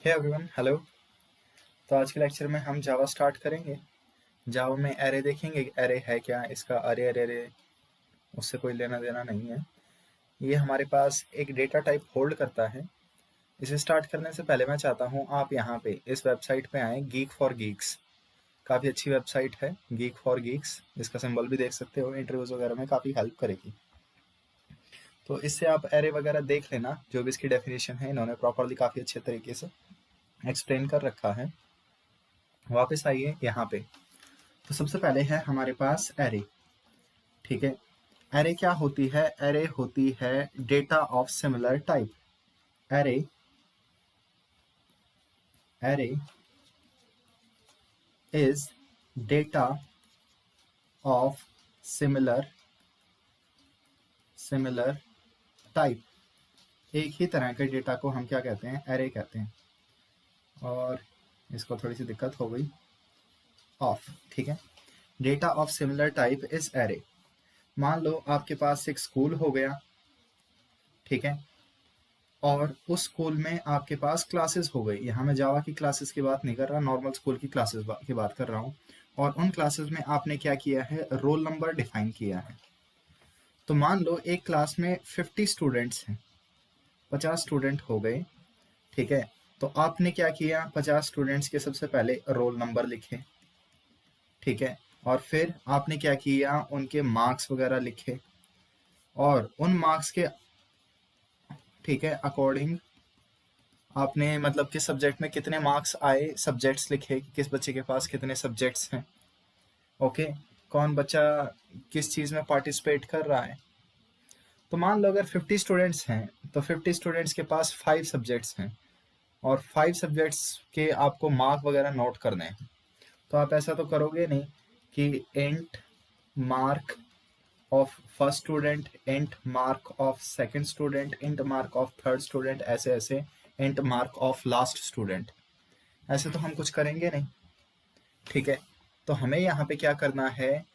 Hey everyone, hello. तो आज के लेक्चर में हम जावा स्टार्ट करेंगे। जावा में एरे देखेंगे, एरे है क्या, इसका अरे अरे अरे उससे कोई लेना देना नहीं है। ये हमारे पास एक डेटा टाइप होल्ड करता है। इसे स्टार्ट करने से पहले मैं चाहता हूँ आप यहाँ पे इस वेबसाइट पे आएँ, गीक फॉर गीक्स। काफ़ी अच्छी वेबसाइट है गीक फॉर गीक्स, इसका सिंबल भी देख सकते हो, इंटरव्यूज वगैरह में काफ़ी हेल्प करेगी। तो इससे आप एरे वगैरह देख लेना, जो भी इसकी डेफिनेशन है इन्होंने प्रॉपरली काफ़ी अच्छे तरीके से एक्सप्लेन कर रखा है। वापस आइए यहाँ पे। तो सबसे पहले है हमारे पास एरे। ठीक है, एरे क्या होती है? एरे होती है data of similar type. Array array is data of similar similar type. एक ही तरह के डेटा को हम क्या कहते हैं? एरे कहते हैं। और इसको थोड़ी सी दिक्कत हो गई, ऑफ। ठीक है, data of similar type is array. मान लो आपके पास एक स्कूल हो गया, ठीक है, और उस स्कूल में आपके पास क्लासेस हो गई। यहाँ मैं जावा की क्लासेस की बात नहीं कर रहा, नॉर्मल स्कूल की क्लासेस की बात कर रहा हूँ। और उन क्लासेस में आपने क्या किया है? रोल नंबर डिफाइन किया है। तो मान लो एक क्लास में 50 स्टूडेंट्स हैं, 50 स्टूडेंट हो गए। ठीक है, तो आपने क्या किया? 50 स्टूडेंट्स के सबसे पहले रोल नंबर लिखे। ठीक है, और फिर आपने क्या किया? उनके मार्क्स वगैरह लिखे, और उन मार्क्स के, ठीक है, अकॉर्डिंग आपने मतलब किस सब्जेक्ट में कितने मार्क्स आए, सब्जेक्ट्स लिखे कि किस बच्चे के पास कितने सब्जेक्ट्स हैं। ओके, कौन बच्चा किस चीज़ में पार्टिसिपेट कर रहा है। तो मान लो अगर 50 स्टूडेंट्स हैं तो 50 स्टूडेंट्स के पास 5 सब्जेक्ट्स हैं, और 5 सब्जेक्ट्स के आपको मार्क वगैरह नोट करने हैं। तो आप ऐसा तो करोगे नहीं कि int mark of first student, int mark of second student, int mark of third student, ऐसे ऐसे int mark of last student. ऐसे तो हम कुछ करेंगे नहीं। ठीक है, तो हमें यहाँ पे क्या करना है?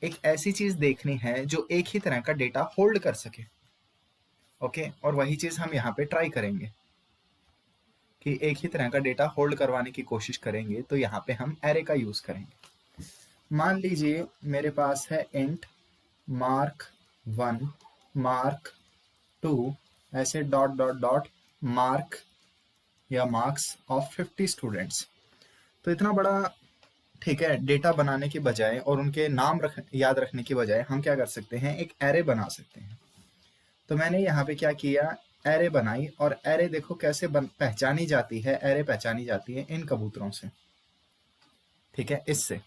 एक ऐसी चीज देखनी है जो एक ही तरह का डेटा होल्ड कर सके। ओके, और वही चीज हम यहाँ पे ट्राई करेंगे कि एक ही तरह का डेटा होल्ड करवाने की कोशिश करेंगे। तो यहाँ पे हम एरे का यूज करेंगे। मान लीजिए मेरे पास है इंट मार्क 1, मार्क 2, ऐसे डॉट डॉट डॉट मार्क या मार्क्स ऑफ 50 स्टूडेंट्स। तो इतना बड़ा, ठीक है, डेटा बनाने के बजाय और उनके नाम याद रखने की बजाय हम क्या कर सकते हैं? एक एरे बना सकते हैं। तो मैंने यहाँ पे क्या किया? एरे बनाई। और एरे देखो कैसे पहचानी जाती है। एरे पहचानी जाती है इन कबूतरों से। ठीक है, इससे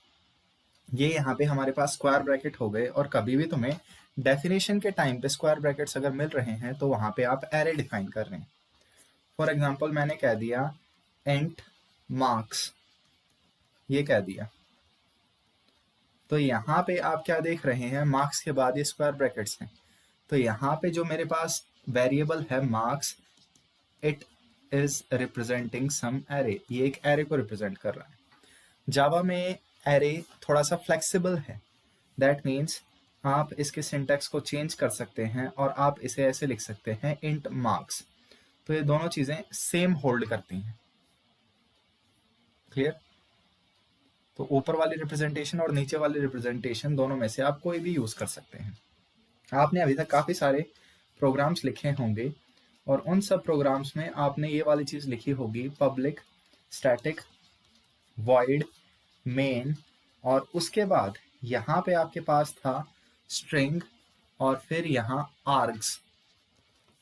ये यहाँ पे हमारे पास स्क्वायर ब्रैकेट हो गए। और कभी भी तुम्हें डेफिनेशन के टाइम पे स्क्वायर ब्रैकेट्स अगर मिल रहे हैं तो वहां पे आप एरे डिफाइन कर रहे हैं। फॉर एग्जाम्पल मैंने कह दिया एंट मार्क्स, ये कह दिया। तो यहाँ पे आप क्या देख रहे हैं? मार्क्स के बाद ये स्क्वायर ब्रैकेट्स हैं। तो यहाँ पे जो मेरे पास वेरिएबल है marks, it is representing some array. ये एक एरे को रिप्रेजेंट कर रहा है। जावा में एरे थोड़ा सा फ्लेक्सिबल है। दैट मीन्स आप इसके सिंटैक्स को चेंज कर सकते हैं और आप इसे ऐसे लिख सकते हैं इंट मार्क्स। तो ये दोनों चीजें सेम होल्ड करती हैं। क्लियर? तो ऊपर वाली रिप्रेजेंटेशन और नीचे वाली रिप्रेजेंटेशन दोनों में से आप कोई भी यूज कर सकते हैं। आपने अभी तक काफी सारे प्रोग्राम्स लिखे होंगे, और उन सब प्रोग्राम्स में आपने ये वाली चीज लिखी होगी, पब्लिक स्टैटिक वॉइड मेन, और उसके बाद यहाँ पे आपके पास था स्ट्रिंग, और फिर यहाँ आर्ग्स।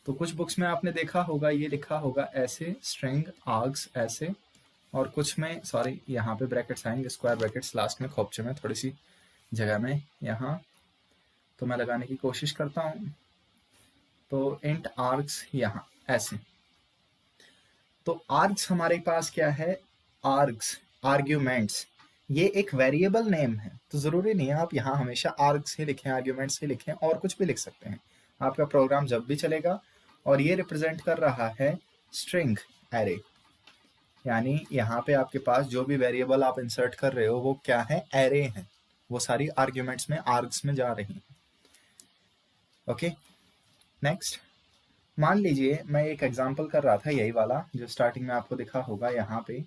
तो कुछ बुक्स में आपने देखा होगा ये लिखा होगा ऐसे, स्ट्रिंग आर्ग्स ऐसे, और कुछ में, सॉरी, यहाँ पे ब्रैकेट्स आएंगे, स्क्वायर ब्रैकेट्स लास्ट में खोपचे में थोड़ी सी जगह में यहाँ, तो मैं लगाने की कोशिश करता हूँ। तो इंट आर्ग्स यहाँ ऐसे। तो आर्ग्स हमारे पास क्या है? Args, arguments. ये एक वेरिएबल नेम है, तो जरूरी नहीं है आप यहाँ हमेशा आर्ग्स ही लिखें, आर्ग्यूमेंट्स ही लिखें, और कुछ भी लिख सकते हैं। आपका प्रोग्राम जब भी चलेगा। और ये रिप्रेजेंट कर रहा है स्ट्रिंग एरे, यानी यहाँ पे आपके पास जो भी वेरिएबल आप इंसर्ट कर रहे हो वो क्या है? एरे है। वो सारी आर्ग्यूमेंट्स में, आर्ग्स में जा रही हैं। Okay, next. मान लीजिए मैं एक एग्जांपल कर रहा था, यही वाला जो स्टार्टिंग में आपको दिखा होगा। यहाँ पे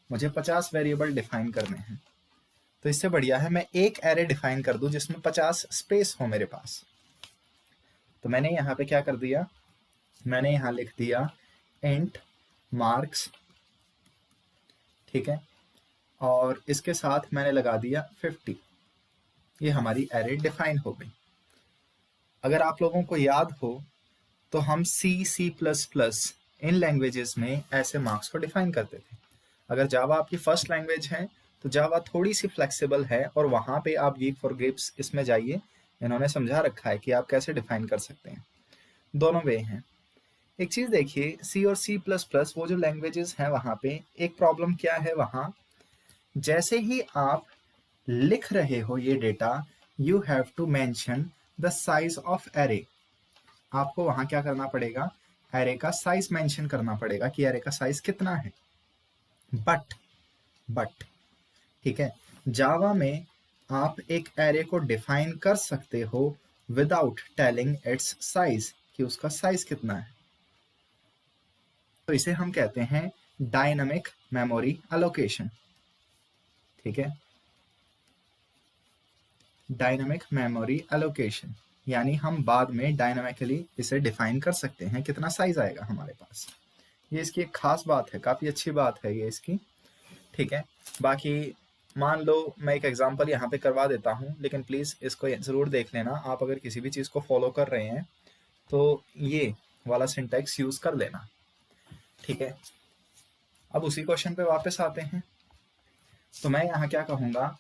मुझे 50 वेरिएबल डिफाइन करने हैं, तो इससे बढ़िया है मैं एक एरे डिफाइन कर दूं जिसमें 50 स्पेस हो मेरे पास। तो मैंने यहाँ पे क्या कर दिया, मैंने यहाँ लिख दिया इंट मार्क्स, ठीक है, और इसके साथ मैंने लगा दिया 50। ये हमारी एरे डिफाइन हो गई। अगर आप लोगों को याद हो तो हम C++ इन लैंग्वेजेस में ऐसे मार्क्स को डिफाइन करते थे। अगर जावा आपकी फर्स्ट लैंग्वेज है तो जावा थोड़ी सी फ्लेक्सिबल है, और वहां पे आप गीक फॉर गिप्स इसमें जाइए, इन्होंने समझा रखा है कि आप कैसे डिफाइन कर सकते हैं। दोनों वे हैं। एक चीज देखिए, C और C++ वो जो लैंग्वेजेस हैं वहां पे एक प्रॉब्लम क्या है, वहां जैसे ही आप लिख रहे हो ये data, you have to mention the size of array. आपको वहां क्या करना पड़ेगा, एरे का साइज मेंशन करना पड़ेगा कि एरे का साइज कितना है। बट ठीक है, जावा में आप एक एरे को डिफाइन कर सकते हो विदाउट टेलिंग इट्स साइज, कि उसका साइज कितना है। तो इसे हम कहते हैं डायनामिक मेमोरी एलोकेशन, ठीक है, डायनामिक मेमोरी एलोकेशन, यानी हम बाद में डायनामिकली इसे डिफाइन कर सकते हैं कितना साइज आएगा हमारे पास। ये इसकी एक खास बात है, काफी अच्छी बात है ये इसकी, ठीक है। बाकी मान लो मैं एक एग्जांपल यहाँ पे करवा देता हूँ, लेकिन प्लीज इसको जरूर देख लेना। आप अगर किसी भी चीज को फॉलो कर रहे हैं तो ये वाला सिंटैक्स यूज कर लेना, ठीक है। अब उसी क्वेश्चन पे वापस आते हैं। तो मैं यहाँ क्या कहूंगा,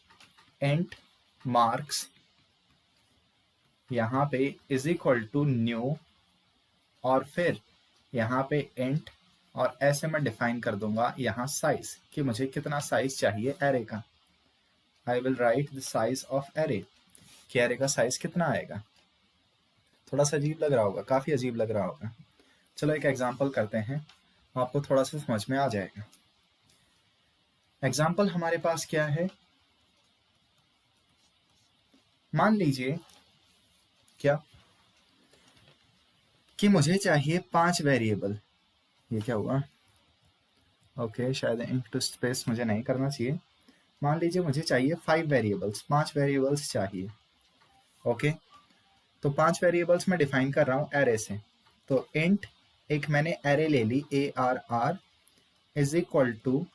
एंट मार्क्स यहाँ पे इज इक्वल टू न्यू, और फिर यहाँ पे एंट, और ऐसे मैं डिफाइन कर दूंगा यहाँ साइज, कि मुझे कितना साइज चाहिए एरे का। I will write the size of array, कि एरे का साइज कितना आएगा। थोड़ा सा अजीब लग रहा होगा, काफी अजीब लग रहा होगा। चलो एक एग्जांपल करते हैं, आपको थोड़ा सा समझ में आ जाएगा। एग्जांपल हमारे पास क्या है, मान लीजिए क्या कि मुझे चाहिए 5 वेरिएबल। ये क्या हुआ, ओके, शायद इंटू स्पेस मुझे नहीं करना चाहिए। मान लीजिए मुझे चाहिए 5 वेरिएबल्स, 5 वेरिएबल्स चाहिए, ओके। तो 5 वेरिएबल्स मैं डिफाइन कर रहा हूँ एरे से। तो इंट एक मैंने एरे ले ली ARR is equal to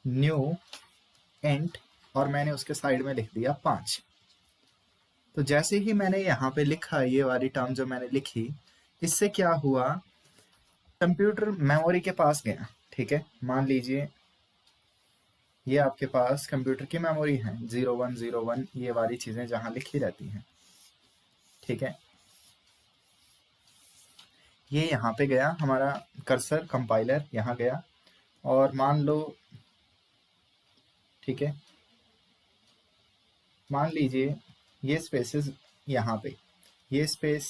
new int, और मैंने उसके साइड में लिख दिया 5। तो जैसे ही मैंने यहाँ पे लिखा, ये वाली टर्म जो मैंने लिखी, इससे क्या हुआ, कंप्यूटर मेमोरी के पास गया, ठीक है। मान लीजिए ये आपके पास कंप्यूटर की मेमोरी है, 0101 ये वाली चीजें जहां लिखी रहती हैं, ठीक है। ये यहाँ पे गया हमारा कर्सर, कंपाइलर यहाँ गया, और मान लो, ठीक है, मान लीजिए ये स्पेसेस यहाँ पे, ये स्पेस,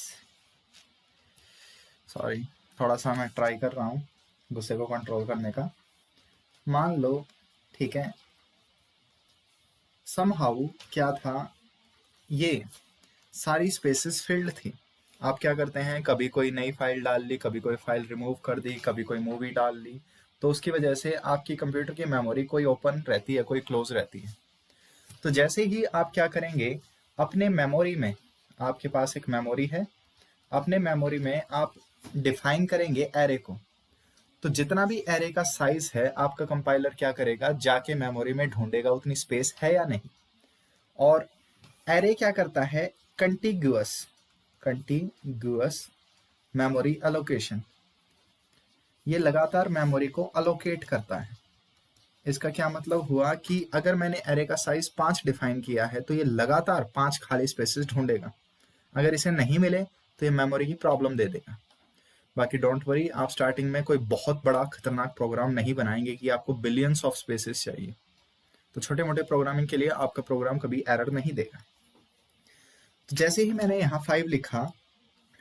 सॉरी थोड़ा सा मैं ट्राई कर रहा हूँ गुस्से को कंट्रोल करने का। मान लो, ठीक है, समहाउ क्या था, ये सारी स्पेसेस फिल्ड थी। आप क्या करते हैं, कभी कोई नई फाइल डाल ली, कभी कोई फाइल रिमूव कर दी, कभी कोई मूवी डाल ली, तो उसकी वजह से आपकी कंप्यूटर की मेमोरी कोई ओपन रहती है, कोई क्लोज रहती है। तो जैसे ही आप क्या करेंगे, अपने मेमोरी में, आपके पास एक मेमोरी है, अपने मेमोरी में आप डिफाइन करेंगे एरे को। तो जितना भी एरे का साइज है, आपका कंपाइलर क्या करेगा, जाके मेमोरी में ढूंढेगा उतनी स्पेस है या नहीं। और एरे क्या करता है, कंटिग्यूअस मेमोरी एलोकेशन, ये लगातार मेमोरी को अलोकेट करता है। इसका क्या मतलब हुआ कि अगर मैंने एरे का साइज 5 डिफाइन किया है, तो ये लगातार 5 खाली स्पेसेस ढूंढेगा। अगर इसे नहीं मिले तो ये मेमोरी की प्रॉब्लम दे देगा। बाकी डोंट वरी, आप स्टार्टिंग में कोई बहुत बड़ा खतरनाक प्रोग्राम नहीं बनाएंगे कि आपको बिलियंस ऑफ स्पेसेस चाहिए। तो छोटे मोटे प्रोग्रामिंग के लिए आपका प्रोग्राम कभी एरर नहीं देगा। तो जैसे ही मैंने यहाँ 5 लिखा,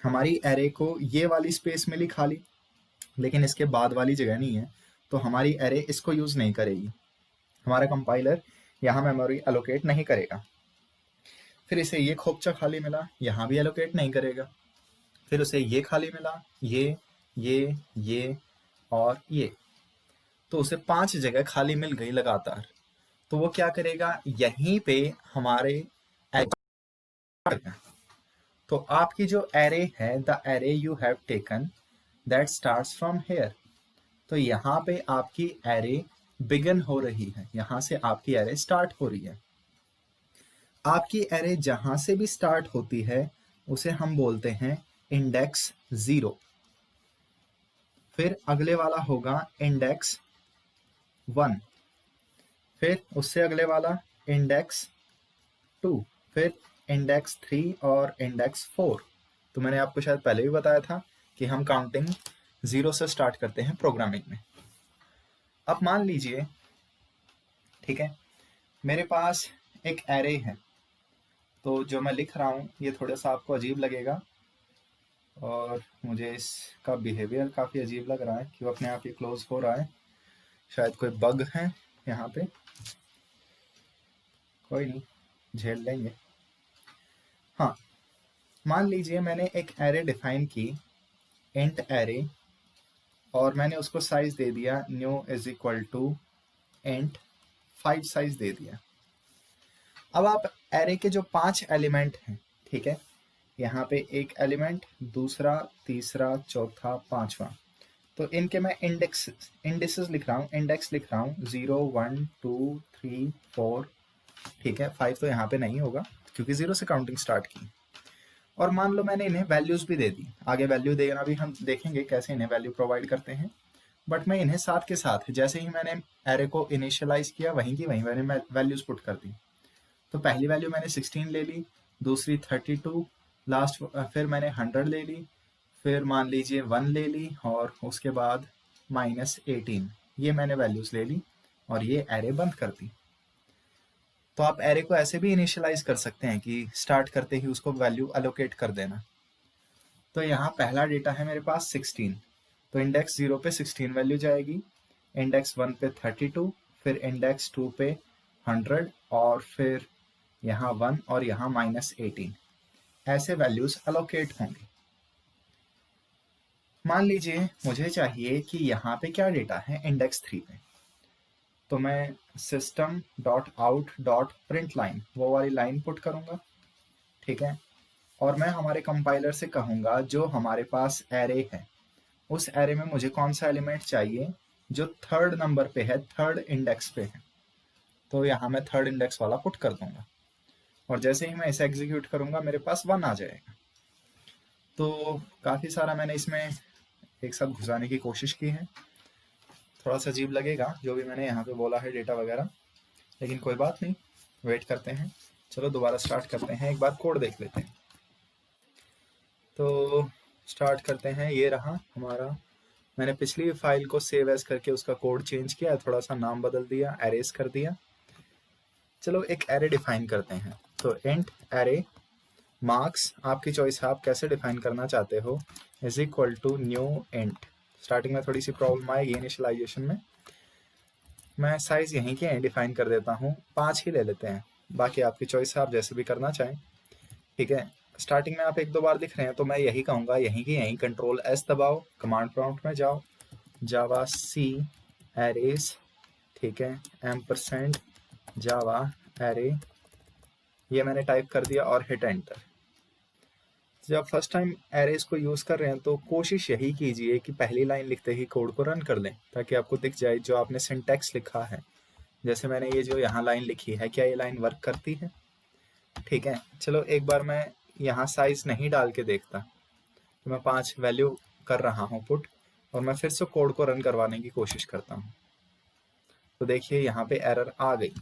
हमारी एरे को ये वाली स्पेस मिली खाली, लेकिन इसके बाद वाली जगह नहीं है, तो हमारी एरे इसको यूज नहीं करेगी। हमारा कंपाइलर यहाँ मेमोरी एलोकेट नहीं करेगा। फिर इसे ये खोपचा खाली मिला, यहाँ भी एलोकेट नहीं करेगा। फिर उसे ये खाली मिला, ये ये और ये, तो उसे 5 जगह खाली मिल गई लगातार। तो वो क्या करेगा, यहीं पे हमारे तो आपकी जो एरे है, the array you have taken that starts from here, तो यहाँ पे आपकी एरे बिगन हो रही है, यहाँ से आपकी एरे स्टार्ट हो रही है। आपकी एरे जहां से भी स्टार्ट होती है उसे हम बोलते हैं इंडेक्स 0। फिर अगले वाला होगा इंडेक्स 1, फिर उससे अगले वाला इंडेक्स 2, फिर इंडेक्स 3 और इंडेक्स 4। तो मैंने आपको शायद पहले भी बताया था कि हम काउंटिंग 0 से स्टार्ट करते हैं प्रोग्रामिंग में। अब मान लीजिए, ठीक है, मेरे पास एक एरे है, तो जो मैं लिख रहा हूँ ये थोड़ा सा आपको अजीब लगेगा और मुझे इसका बिहेवियर काफ़ी अजीब लग रहा है कि वो अपने आप ही क्लोज हो रहा है। शायद कोई बग है यहाँ पे, कोई नहीं, झेल लेंगे। हाँ, मान लीजिए मैंने एक एरे डिफाइन की, इंट एरे, और मैंने उसको साइज दे दिया new is equal to int 5 size दे दिया। अब आप एरे के जो 5 एलिमेंट हैं, ठीक है, यहाँ पे एक एलिमेंट, दूसरा, तीसरा, चौथा, पांचवा, तो इनके मैं इंडेक्सेस लिख रहा हूँ, इंडेक्स लिख रहा हूँ 0 1 2 3 4, ठीक है। 5 तो यहाँ पे नहीं होगा क्योंकि 0 से काउंटिंग स्टार्ट की। और मान लो मैंने इन्हें वैल्यूज भी दे दी, आगे वैल्यू देना भी हम देखेंगे कैसे इन्हें वैल्यू प्रोवाइड करते हैं, बट मैं इन्हें साथ के साथ जैसे ही मैंने एरे को इनिशियलाइज किया वहीं की वहीं मैंने वैल्यूज पुट कर दी। तो पहली वैल्यू मैंने 16 ले ली, दूसरी 32, लास्ट फिर मैंने 100 ले ली, फिर मान लीजिए 1 ले ली, और उसके बाद -18, ये मैंने वैल्यूज ले ली और ये एरे बंद कर दी। तो आप एरे को ऐसे भी इनिशियलाइज कर सकते हैं कि स्टार्ट करते ही उसको वैल्यू अलोकेट कर देना। तो यहाँ पहला डेटा है मेरे पास 16, तो इंडेक्स 0 पे 16 वैल्यू जाएगी, इंडेक्स 1 पे 32, फिर इंडेक्स 2 पे 100, और फिर यहाँ 1 और यहाँ -18, ऐसे वैल्यूज अलोकेट होंगे। मान लीजिए मुझे चाहिए कि यहाँ पे क्या डेटा है इंडेक्स 3 पे, तो मैं system.out.println वो वाली लाइन पुट करूंगा, ठीक है, और मैं हमारे कंपाइलर से कहूंगा जो हमारे पास एरे है उस एरे में मुझे कौन सा एलिमेंट चाहिए जो 3rd नंबर पे है, 3rd इंडेक्स पे है, तो यहाँ मैं 3rd इंडेक्स वाला पुट कर दूंगा, और जैसे ही मैं इसे एग्जीक्यूट करूंगा मेरे पास 1 आ जाएगा। तो काफ़ी सारा मैंने इसमें एक साथ घुसाने की कोशिश की है, थोड़ा सा अजीब लगेगा जो भी मैंने यहाँ पे बोला है डेटा वगैरह, लेकिन कोई बात नहीं, वेट करते हैं। चलो दोबारा स्टार्ट करते हैं, एक बार कोड देख लेते हैं। तो स्टार्ट करते हैं, ये रहा हमारा, मैंने पिछली फाइल को सेव एज करके उसका कोड चेंज किया, थोड़ा सा नाम बदल दिया, एरेस कर दिया। चलो एक एरे डिफाइन करते हैं, तो इंट एरे मार्क्स, आपकी चॉइस है आप कैसे डिफाइन करना चाहते हो, is equal to new int. Starting में थोड़ी सी प्रॉब्लम आएगी इनिशियलाइजेशन में, मैं साइज यहीं के डिफाइन कर देता हूँ, 5 ही ले लेते हैं, बाकी आपकी चॉइस है आप जैसे भी करना चाहें, ठीक है। स्टार्टिंग में आप 1-2 बार लिख रहे हैं तो मैं यही कहूँगा, यहीं की यहीं कंट्रोल एस दबाओ, कमांड प्रॉम्प्ट में जाओ, जावा सी एरेस, ठीक है, एम्परसेंड जावा एरे, ये मैंने टाइप कर दिया और हिट एंटर। जब फर्स्ट टाइम एरेस को यूज़ कर रहे हैं तो कोशिश यही कीजिए कि पहली लाइन लिखते ही कोड को रन कर लें, ताकि आपको दिख जाए जो आपने सिंटैक्स लिखा है। जैसे मैंने ये जो यहाँ लाइन लिखी है, क्या ये लाइन वर्क करती है, ठीक है। चलो एक बार मैं यहाँ साइज नहीं डाल के देखता, तो मैं 5 वैल्यू कर रहा हूँ पुट, और मैं फिर से कोड को रन करवाने की कोशिश करता हूँ, तो देखिए यहाँ पे एरर आ गई,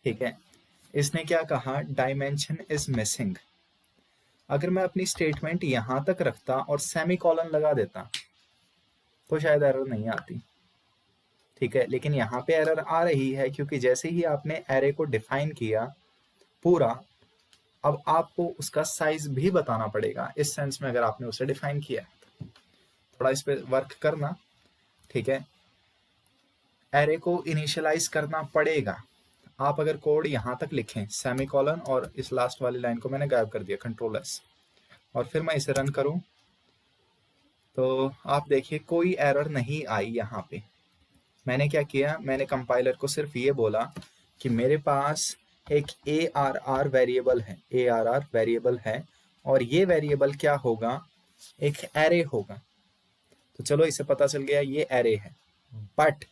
ठीक है। इसने क्या कहा, डायमेंशन इज मिसिंग। अगर मैं अपनी स्टेटमेंट यहाँ तक रखता और सेमीकोलन लगा देता तो शायद एरर नहीं आती, ठीक है, लेकिन यहाँ पे एरर आ रही है क्योंकि जैसे ही आपने एरे को डिफाइन किया पूरा, अब आपको उसका साइज भी बताना पड़ेगा, इस सेंस में अगर आपने उसे डिफाइन किया है तो थोड़ा इस पे वर्क करना, ठीक है। एरे को इनिशियलाइज करना पड़ेगा, आप अगर कोड यहाँ तक लिखें सेमीकोलन और इस लास्ट वाली लाइन को मैंने गायब कर दिया, कंट्रोल एस, और फिर मैं इसे रन करूं तो आप देखिए कोई एरर नहीं आई यहाँ पे। मैंने क्या किया, मैंने कंपाइलर को सिर्फ ये बोला कि मेरे पास एक ARR वेरिएबल है, ARR वेरिएबल है, और ये वेरिएबल क्या होगा, एक एरे होगा। तो चलो इसे पता चल गया ये एरे है, बट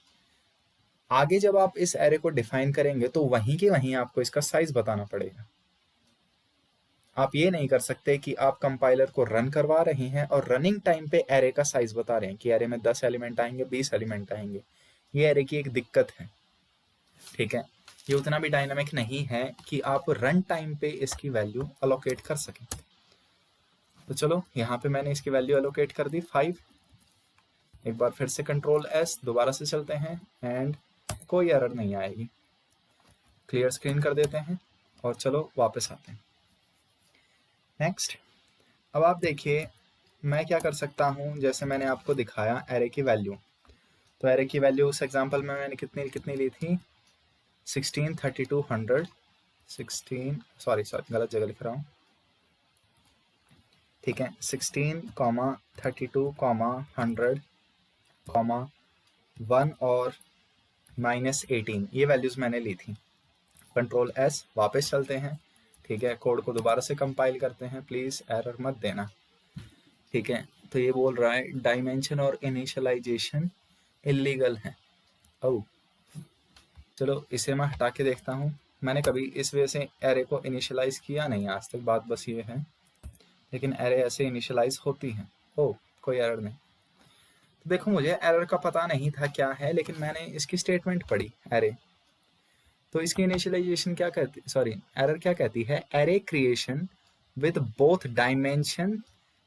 आगे जब आप इस एरे को डिफाइन करेंगे तो वहीं के वहीं आपको इसका साइज बताना पड़ेगा। आप ये नहीं कर सकते कि आप कंपाइलर को रन करवा रहे हैं और रनिंग टाइम पे एरे का साइज बता रहे हैं कि एरे में 10 एलिमेंट आएंगे, 20 एलिमेंट आएंगे। ये एरे की एक दिक्कत है, ठीक है। ये उतना भी डायनामिक नहीं है कि आप रन टाइम पे इसकी वैल्यू अलोकेट कर सकें। तो चलो यहाँ पे मैंने इसकी वैल्यू अलोकेट कर दी 5। एक बार फिर से Ctrl+S दोबारा से चलते हैं एंड कोई एरर नहीं आएगी। क्लियर स्क्रीन कर देते हैं और चलो वापस आते हैं। नेक्स्ट, अब आप देखिए मैं क्या कर सकता हूँ, जैसे मैंने आपको दिखाया एरे की वैल्यू। तो एरे की वैल्यू उस एग्जांपल में मैंने कितनी ली थी, 16, 32, 100, 16, सॉरी गलत जगह लिख रहा हूँ, ठीक है। 16, 32, 100, 1 और -18 ये वैल्यूज मैंने ली थी। Ctrl+S वापस चलते हैं, ठीक है। कोड को दोबारा से कंपाइल करते हैं, प्लीज एरर मत देना, ठीक है। तो ये बोल रहा है डायमेंशन और इनिशियलाइजेशन इलीगल है। ओह, चलो इसे मैं हटा के देखता हूँ। मैंने कभी इस वजह से एरे को इनिशियलाइज किया नहीं आज तक, बात बस ये है, लेकिन एरे ऐसे इनिशियलाइज होती है। ओह, कोई एरर नहीं। तो देखो मुझे एरर का पता नहीं था क्या है, लेकिन मैंने इसकी स्टेटमेंट पढ़ी एरे। तो इसकी इनिशियलाइजेशन क्या कहती, सॉरी एरर क्या कहती है, array creation with both dimension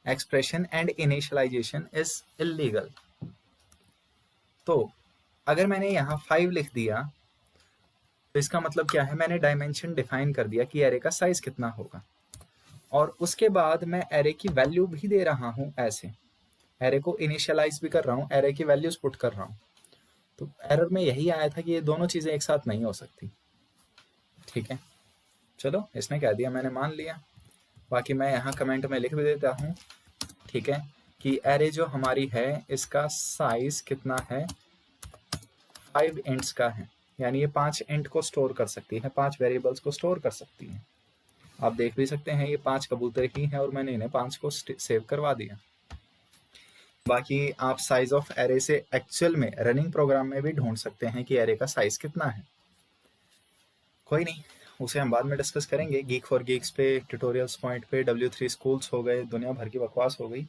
expression and initialisation is illegal. तो अगर मैंने यहाँ 5 लिख दिया तो इसका मतलब क्या है, मैंने डायमेंशन डिफाइन कर दिया कि एरे का साइज कितना होगा, और उसके बाद मैं एरे की वैल्यू भी दे रहा हूँ, ऐसे एरे को इनिशियलाइज भी कर रहा हूँ, एरे की वैल्यूज पुट कर रहा हूँ। तो एरर में यही आया था कि ये दोनों चीजें एक साथ नहीं हो सकती, ठीक है। चलो इसने कह दिया, मैंने मान लिया। बाकी मैं यहाँ कमेंट में लिख भी देता हूँ, ठीक है, कि एरे जो हमारी है इसका साइज कितना है, 5 इंट्स का है, यानी ये 5 इंट को स्टोर कर सकती है, 5 वेरिएबल्स को स्टोर कर सकती है। आप देख भी सकते हैं ये 5 कबूतर ही हैं और मैंने इन्हें 5 को सेव करवा दिया। बाकी आप साइज ऑफ एरे से एक्चुअल में रनिंग प्रोग्राम में भी ढूंढ सकते हैं कि एरे का साइज कितना है। कोई नहीं, उसे हम बाद में डिस्कस करेंगे। गीक फॉर गीक्स पे, ट्यूटोरियल्स पॉइंट पे, W3 स्कूल्स हो गए, दुनिया भर की बकवास हो गई,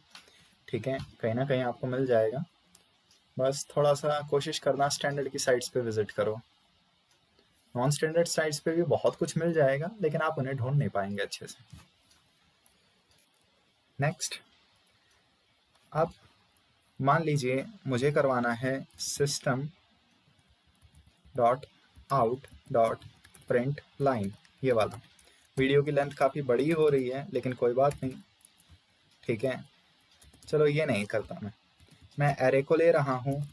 ठीक है, कहीं ना कहीं आपको मिल जाएगा। बस थोड़ा सा कोशिश करना, स्टैंडर्ड की साइट्स पे विजिट करो। नॉन स्टैंडर्ड साइट्स पे भी बहुत कुछ मिल जाएगा, लेकिन आप उन्हें ढूंढ नहीं पाएंगे अच्छे से। नेक्स्ट, अब मान लीजिए मुझे करवाना है system.out.println, ये वाला। वीडियो की लेंथ काफ़ी बड़ी हो रही है, लेकिन कोई बात नहीं, ठीक है। चलो ये नहीं करता मैं एरे को ले रहा हूँ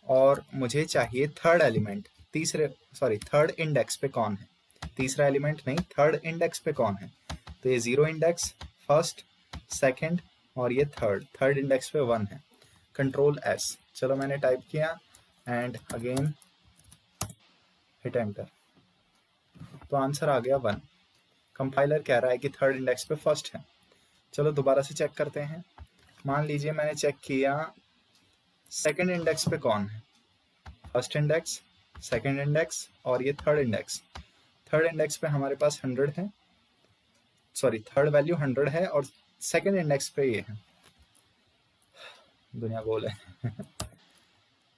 और मुझे चाहिए थर्ड एलिमेंट, थर्ड इंडेक्स पे कौन है, तीसरा एलिमेंट नहीं, थर्ड इंडेक्स पे कौन है। तो ये 0 इंडेक्स, फर्स्ट, सेकंड और ये थर्ड इंडेक्स पे 1 है। Ctrl+S, चलो मैंने टाइप किया एंड अगेन हिट एंटर, तो आंसर आ गया 1। कंपाइलर कह रहा है कि थर्ड इंडेक्स पे फर्स्ट है। चलो दोबारा से चेक करते हैं। मान लीजिए मैंने चेक किया सेकंड इंडेक्स पे कौन है, फर्स्ट इंडेक्स, सेकंड इंडेक्स और ये थर्ड इंडेक्स। थर्ड इंडेक्स पे हमारे पास 100 है, सॉरी थर्ड वैल्यू 100 है और सेकंड इंडेक्स पे ये है, दुनिया बोल है।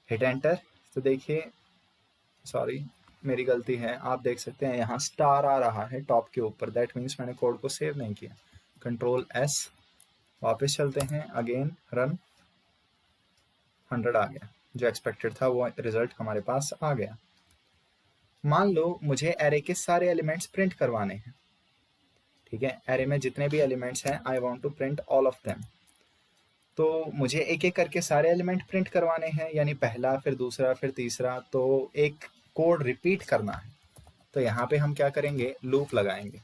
हिट एंटर, तो देखिए, सॉरी मेरी गलती है, आप देख सकते हैं यहाँ स्टार आ रहा है टॉप के ऊपर, दैट मीन्स मैंने कोड को सेव नहीं किया। Ctrl+S, वापस चलते हैं, अगेन रन, 100 आ गया, जो एक्सपेक्टेड था वो रिजल्ट हमारे पास आ गया। मान लो मुझे एरे के सारे एलिमेंट्स प्रिंट करवाने हैं, ठीक है, एरे में जितने भी एलिमेंट्स हैं, I want to print all of them. तो मुझे एक एक करके सारे एलिमेंट प्रिंट करवाने हैं, यानी पहला, फिर दूसरा, फिर तीसरा, तो एक कोड रिपीट करना है। तो यहाँ पे हम क्या करेंगे, लूप लगाएंगे।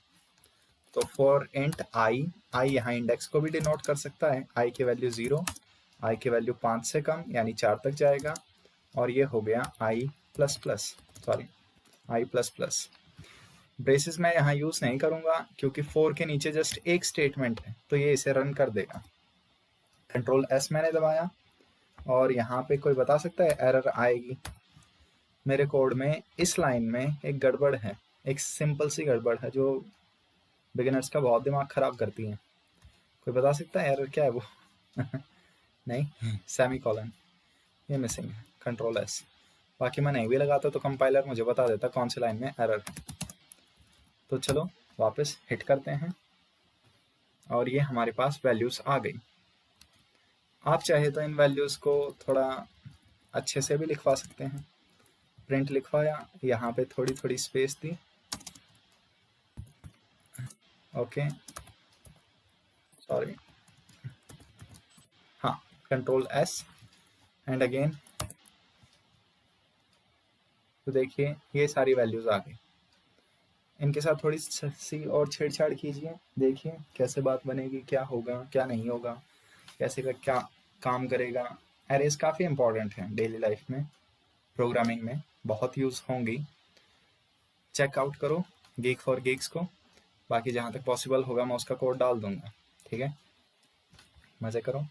तो फॉर इंट आई यहाँ इंडेक्स को भी डिनोट कर सकता है, आई की वैल्यू 0, आई की वैल्यू 5 से कम यानी 4 तक जाएगा, और ये हो गया i plus plus, sorry i plus plus. Braces मैं यहाँ यूज़ नहीं करूँगा क्योंकि 4 के नीचे जस्ट एक स्टेटमेंट है, तो ये इसे रन कर देगा। कंट्रोल एस मैंने दबाया, और यहाँ पे कोई बता सकता है एरर आएगी? मेरे कोड में इस लाइन में एक गड़बड़ है, एक सिंपल सी गड़बड़ है जो बिगिनर्स का बहुत दिमाग ख़राब करती है। कोई बता सकता है एरर क्या है वो? नहीं, सेमी कॉलन ये मिसिंग है। कंट्रोल एस, बाकी मैं नहीं भी लगाता तो कंपाइलर मुझे बता देता कौन सी लाइन में एरर है। तो चलो वापस हिट करते हैं, और ये हमारे पास वैल्यूज़ आ गई। आप चाहे तो इन वैल्यूज़ को थोड़ा अच्छे से भी लिखवा सकते हैं। प्रिंट लिखवाया, यहाँ पे थोड़ी थोड़ी स्पेस दी, ओके सॉरी, हाँ कंट्रोल एस एंड अगेन, तो देखिए ये सारी वैल्यूज़ आ गई। इनके साथ थोड़ी सी और छेड़छाड़ कीजिए, देखिए कैसे बात बनेगी, क्या होगा क्या नहीं होगा, कैसे का क्या काम करेगा। एरेज काफ़ी इंपॉर्टेंट है डेली लाइफ में, प्रोग्रामिंग में बहुत यूज़ होंगी। चेकआउट करो गीक फॉर गीक्स को, बाकी जहाँ तक पॉसिबल होगा मैं उसका कोड डाल दूंगा। ठीक है, मज़े करो।